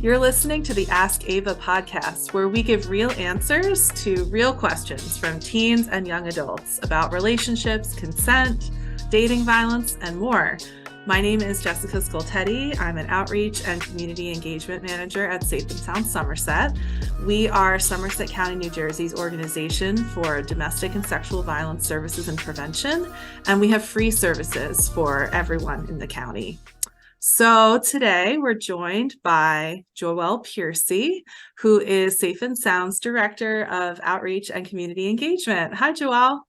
You're listening to the Ask Ava podcast, where we give real answers to real questions from teens and young adults about relationships, consent, dating violence, and more. My name is Jessica Scoltetti. I'm an outreach and community engagement manager at Safe and Sound Somerset. We are Somerset County, New Jersey's organization for domestic and sexual violence services and prevention, and we have free services for everyone in the county. So today we're joined by Joelle Piercy, who is Safe and Sound's Director of Outreach and Community Engagement. Hi, Joelle.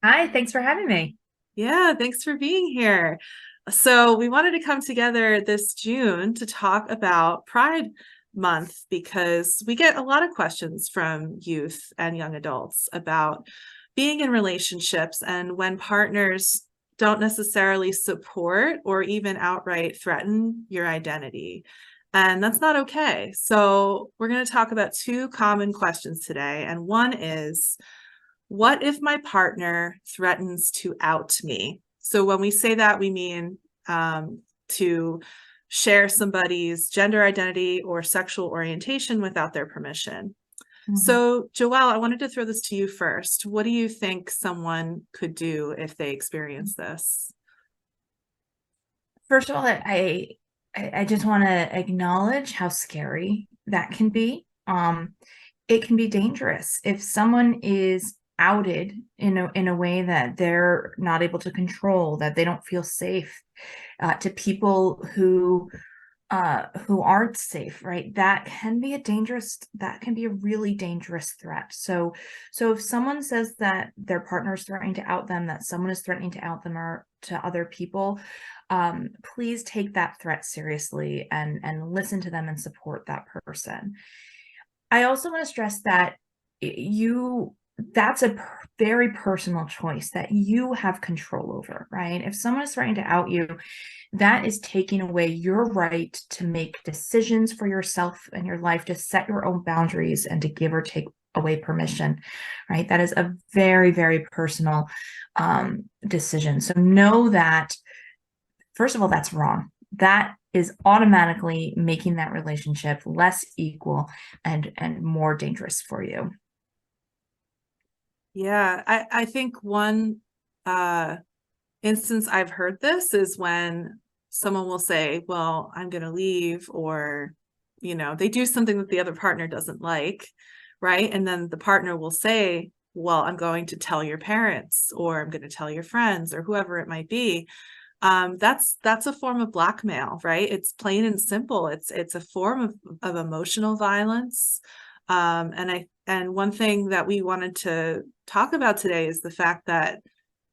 Hi, thanks for having me. Yeah, thanks for being here. So we wanted to come together this June to talk about Pride Month because we get a lot of questions from youth and young adults about being in relationships and when partners don't necessarily support or even outright threaten your identity. And that's not okay. So we're going to talk about two common questions today. And one is, what if my partner threatens to out me? So when we say that, we mean to share somebody's gender identity or sexual orientation without their permission. So, Joelle, I wanted to throw this to you first. What do you think someone could do if they experience this? First of all, I just want to acknowledge how scary that can be. It can be dangerous if someone is outed in a way that they're not able to control, that they don't feel safe, to people who aren't safe, right? That can be a really dangerous threat. So if someone says that their partner is threatening to out them, that someone is threatening to out them or to other people, please take that threat seriously and listen to them and support that person. I also want to stress that that's a very personal choice that you have control over, right? If someone is threatening to out you, that is taking away your right to make decisions for yourself and your life, to set your own boundaries and to give or take away permission, right? That is a very, very personal decision. So know that, first of all, that's wrong. That is automatically making that relationship less equal and more dangerous for you. Yeah, I think one instance I've heard this is when someone will say, well, I'm going to leave, or, they do something that the other partner doesn't like, right? And then the partner will say, well, I'm going to tell your parents, or I'm going to tell your friends, or whoever it might be. That's a form of blackmail, right? It's plain and simple. It's a form of emotional violence. And one thing that we wanted to talk about today is the fact that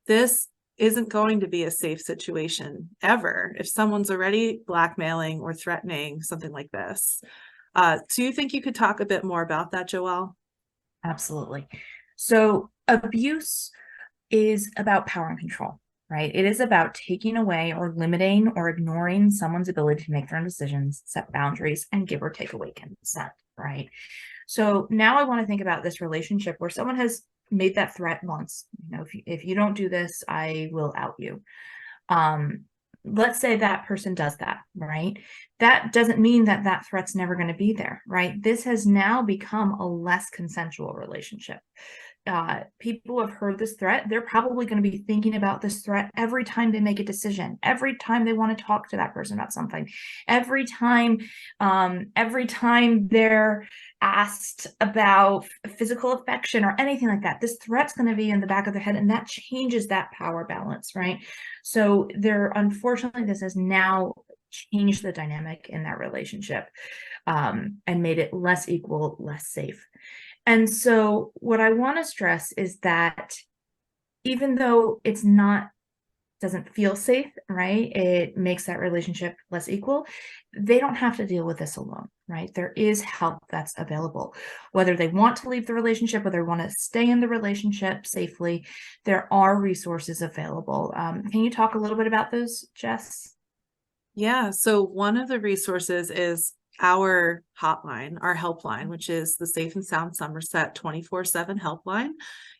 this isn't going to be a safe situation ever if someone's already blackmailing or threatening something like this. Do you think you could talk a bit more about that, Joelle? Absolutely. So abuse is about power and control, right? It is about taking away or limiting or ignoring someone's ability to make their own decisions, set boundaries, and give or take away consent, right? So now I want to think about this relationship where someone has made that threat once. If you don't do this, I will out you. Let's say that person does that, right? That doesn't mean that that threat's never going to be there, right? This has now become a less consensual relationship. People have heard this threat. They're probably going to be thinking about this threat every time they make a decision, every time they want to talk to that person about something, every time they're asked about physical affection or anything like that. This threat's going to be in the back of their head, and that changes that power balance, right? So unfortunately, this has now changed the dynamic in that relationship, and made it less equal, less safe. And so what I want to stress is that even though doesn't feel safe, right? It makes that relationship less equal. They don't have to deal with this alone, right? There is help that's available. Whether they want to leave the relationship, whether they want to stay in the relationship safely, there are resources available. Can you talk a little bit about those, Jess? Yeah, so one of the resources is our hotline, our helpline, which is the Safe and Sound Somerset 24/7 helpline.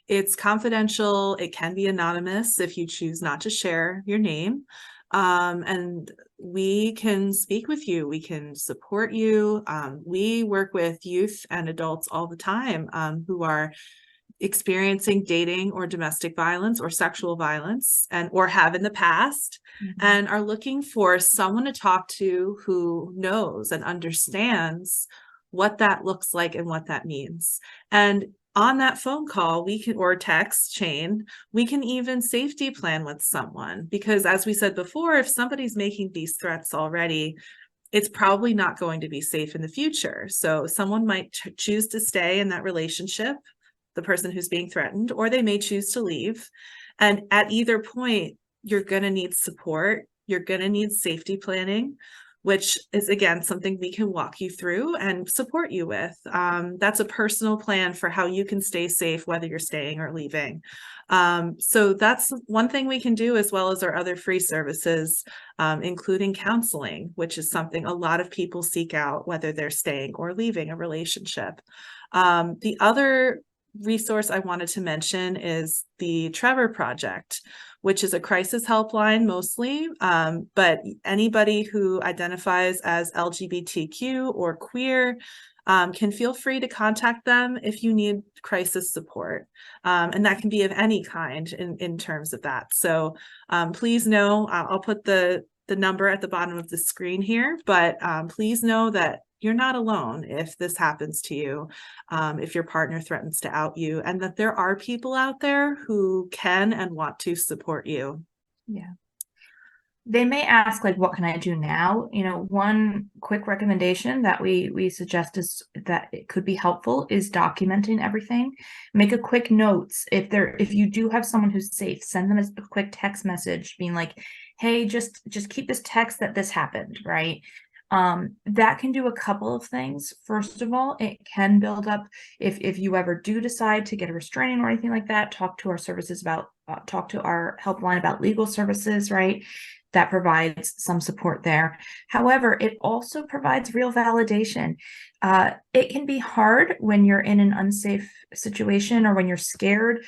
It's confidential. It can be anonymous if you choose not to share your name. And we can speak with you. We can support you. We work with youth and adults all the time who are experiencing dating or domestic violence or sexual violence and or have in the past and are looking for someone to talk to who knows and understands what that looks like and what that means. And on that phone call, we can, or text chain, we can even safety plan with someone, because as we said before, if somebody's making these threats already, it's probably not going to be safe in the future. So someone might choose to stay in that relationship, the person who's being threatened, or they may choose to leave. And at either point, you're going to need support. You're going to need safety planning, which is, again, something we can walk you through and support you with. That's a personal plan for how you can stay safe, whether you're staying or leaving. So that's one thing we can do, as well as our other free services, including counseling, which is something a lot of people seek out, whether they're staying or leaving a relationship. The other resource I wanted to mention is the Trevor Project, which is a crisis helpline mostly, but anybody who identifies as LGBTQ or queer can feel free to contact them if you need crisis support. And that can be of any kind in terms of that. So please know, I'll put the number at the bottom of the screen here, but please know that you're not alone if this happens to you, if your partner threatens to out you, and that there are people out there who can and want to support you. Yeah. They may ask, like, what can I do now? One quick recommendation that we suggest is that it could be helpful is documenting everything. Make a quick notes. If you do have someone who's safe, send them a quick text message being like, hey, just keep this text that this happened, right? That can do a couple of things. First of all, it can build up, if you ever do decide to get a restraining or anything like that, talk to our helpline about legal services, right? That provides some support there. However, it also provides real validation. It can be hard when you're in an unsafe situation or when you're scared.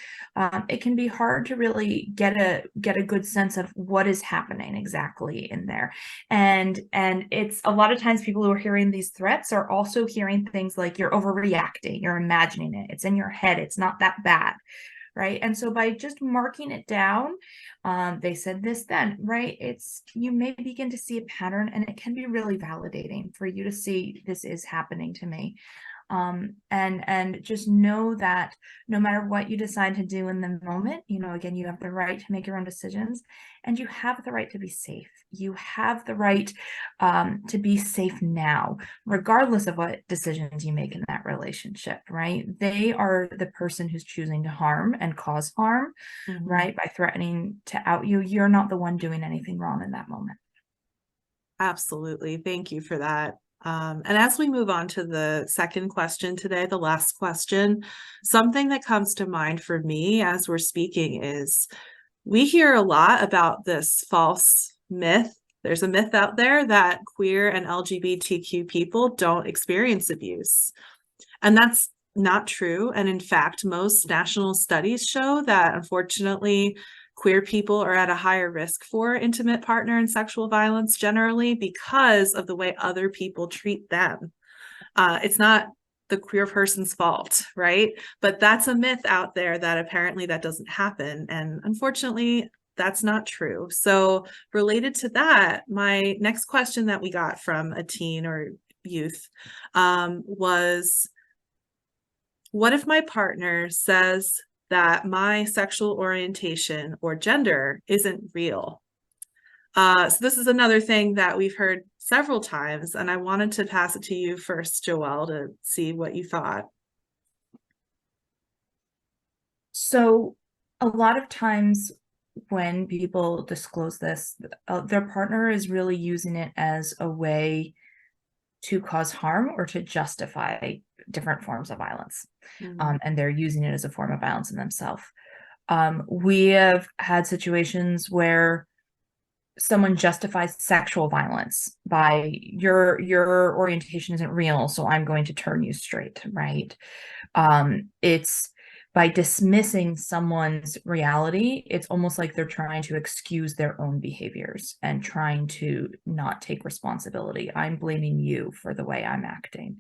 It can be hard to really get a good sense of what is happening exactly in there. And it's a lot of times people who are hearing these threats are also hearing things like you're overreacting, you're imagining it, it's in your head, it's not that bad. Right. And so by just marking it down, they said this then, right? You may begin to see a pattern, and it can be really validating for you to see this is happening to me. And just know that no matter what you decide to do in the moment, again, you have the right to make your own decisions, and you have the right to be safe. You have the right to be safe now, regardless of what decisions you make in that relationship, right? They are the person who's choosing to harm and cause harm, right? By threatening to out you. You're not the one doing anything wrong in that moment. Absolutely. Thank you for that. And as we move on to the second question today, the last question, something that comes to mind for me as we're speaking is we hear a lot about this false myth. There's a myth out there that queer and LGBTQ people don't experience abuse. And that's not true. And in fact, most national studies show that unfortunately, queer people are at a higher risk for intimate partner and sexual violence generally because of the way other people treat them. It's not the queer person's fault, right? But that's a myth out there that apparently that doesn't happen. And unfortunately, that's not true. So related to that, my next question that we got from a teen or youth was, what if my partner says that my sexual orientation or gender isn't real? So this is another thing that we've heard several times, and I wanted to pass it to you first, Joelle, to see what you thought. So a lot of times when people disclose this, their partner is really using it as a way to cause harm or to justify different forms of violence. And they're using it as a form of violence in themselves. We have had situations where someone justifies sexual violence by your orientation isn't real, so I'm going to turn you straight, right? It's by dismissing someone's reality, it's almost like they're trying to excuse their own behaviors and trying to not take responsibility. I'm blaming you for the way I'm acting.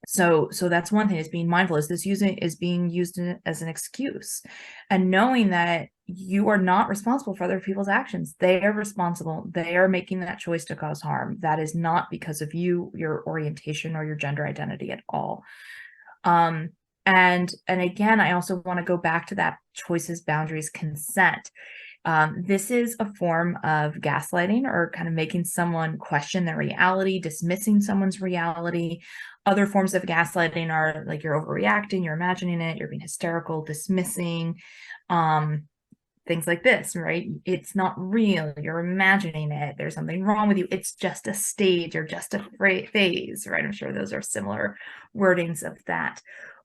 So that's one thing, is being mindful, is being used as an excuse, and knowing that you are not responsible for other people's actions. They are responsible. They are making that choice to cause harm. That is not because of you, your orientation, or your gender identity at all. And again, I also want to go back to that choices, boundaries, consent. This is a form of gaslighting, or kind of making someone question their reality, dismissing someone's reality. Other forms of gaslighting are like you're overreacting, you're imagining it, you're being hysterical, dismissing, things like this, right? It's not real, you're imagining it, there's something wrong with you, it's just a stage or just a phase, right? I'm sure those are similar wordings of that.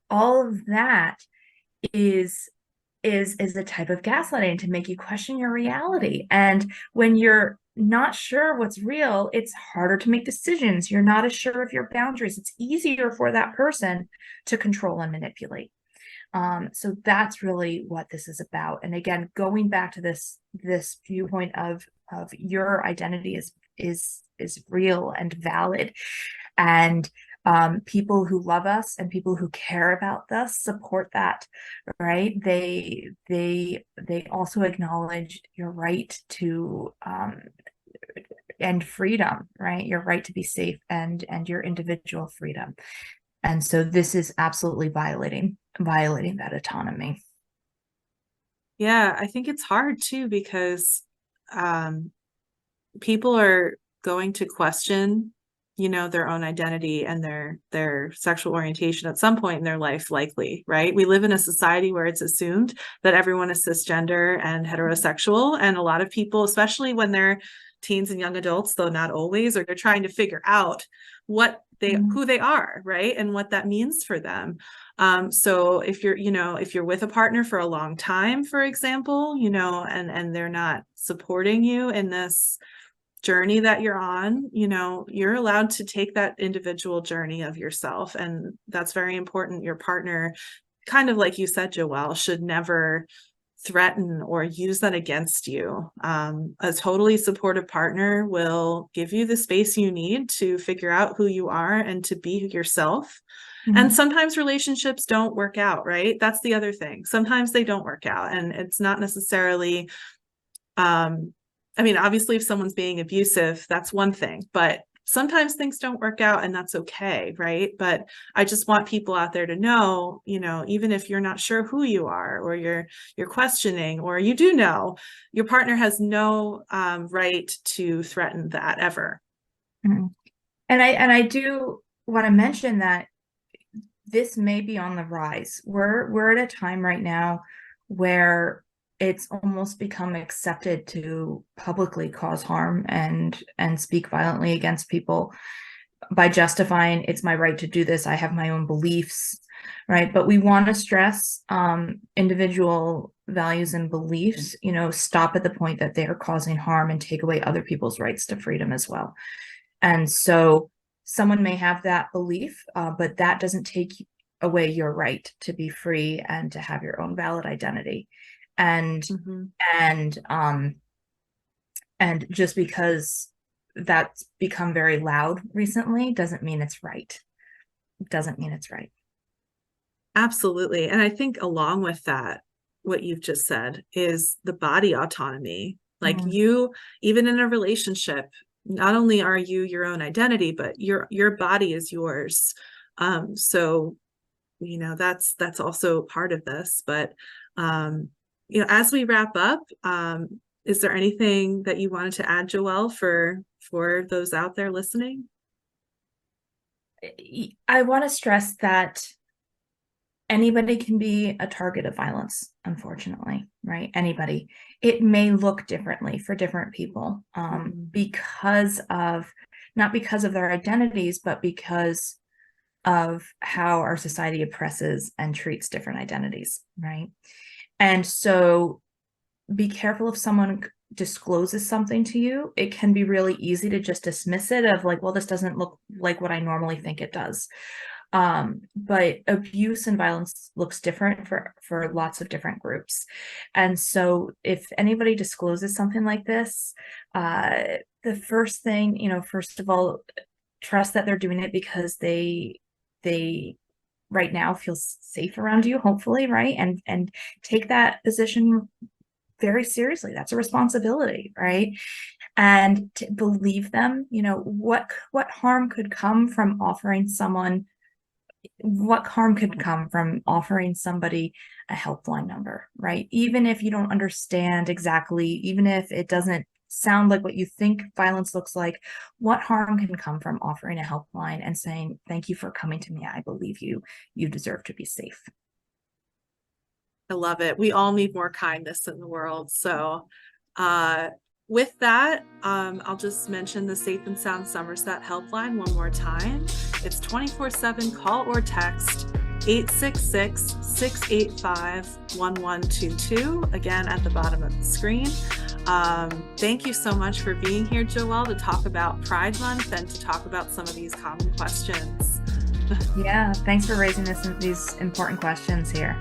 All of that is a type of gaslighting, to make you question your reality. And when you're not sure what's real, it's harder to make decisions. You're not as sure of your boundaries. It's easier for that person to control and manipulate. So that's really what this is about. And again, going back to this viewpoint of your identity is real and valid, and people who love us and people who care about us support that, right? They also acknowledge your right to and freedom, right? Your right to be safe, and your individual freedom. And so this is absolutely violating that autonomy. Yeah, I think it's hard too, because people are going to question, their own identity and their sexual orientation at some point in their life, likely, right? We live in a society where it's assumed that everyone is cisgender and heterosexual, and a lot of people, especially when they're teens and young adults, though not always, or they're trying to figure out who they are, right? And what that means for them. So if you're with a partner for a long time, for example, and they're not supporting you in this journey that you're on, you're allowed to take that individual journey of yourself. And that's very important. Your partner, kind of like you said, Joelle, should never threaten or use that against you. A totally supportive partner will give you the space you need to figure out who you are and to be yourself. And sometimes relationships don't work out, right? That's the other thing. Sometimes they don't work out, and it's not necessarily obviously, if someone's being abusive, that's one thing, but sometimes things don't work out, and that's okay, right? But I just want people out there to know, even if you're not sure who you are, or you're questioning, or you do know, your partner has no right to threaten that ever. And I do want to mention that this may be on the rise. We're at a time right now where it's almost become accepted to publicly cause harm and speak violently against people by justifying, it's my right to do this, I have my own beliefs, right? But we want to stress individual values and beliefs, stop at the point that they are causing harm and take away other people's rights to freedom as well. And so someone may have that belief, but that doesn't take away your right to be free and to have your own valid identity. And and just because that's become very loud recently doesn't mean it's right. Doesn't mean it's right. Absolutely. And I think along with that, what you've just said is the body autonomy. Like you, even in a relationship, not only are you your own identity, but your body is yours. So that's also part of this. But as we wrap up, is there anything that you wanted to add, Joelle, for those out there listening? I want to stress that anybody can be a target of violence, unfortunately, right? Anybody. It may look differently for different people, because of, not because of their identities, but because of how our society oppresses and treats different identities, right? And so be careful if someone discloses something to you. It can be really easy to just dismiss it, of like, well, this doesn't look like what I normally think it does. But abuse and violence looks different for lots of different groups. And so if anybody discloses something like this, the first thing, first of all, trust that they're doing it because they right now feel safe around you, hopefully, right? And take that position very seriously. That's a responsibility, right? And to believe them, what harm could come from offering someone what harm could come from offering somebody a helpline number, right? Even if you don't understand exactly, even if it doesn't sound like what you think violence looks like, what harm can come from offering a helpline and saying, thank you for coming to me. I believe you. You deserve to be safe. I love it. We all need more kindness in the world. So with that, I'll just mention the Safe and Sound Somerset helpline one more time. It's 24/7 call or text 866-685-1122, again at the bottom of the screen. Thank you so much for being here, Joelle, to talk about Pride Month and to talk about some of these common questions. Yeah, thanks for raising these important questions here.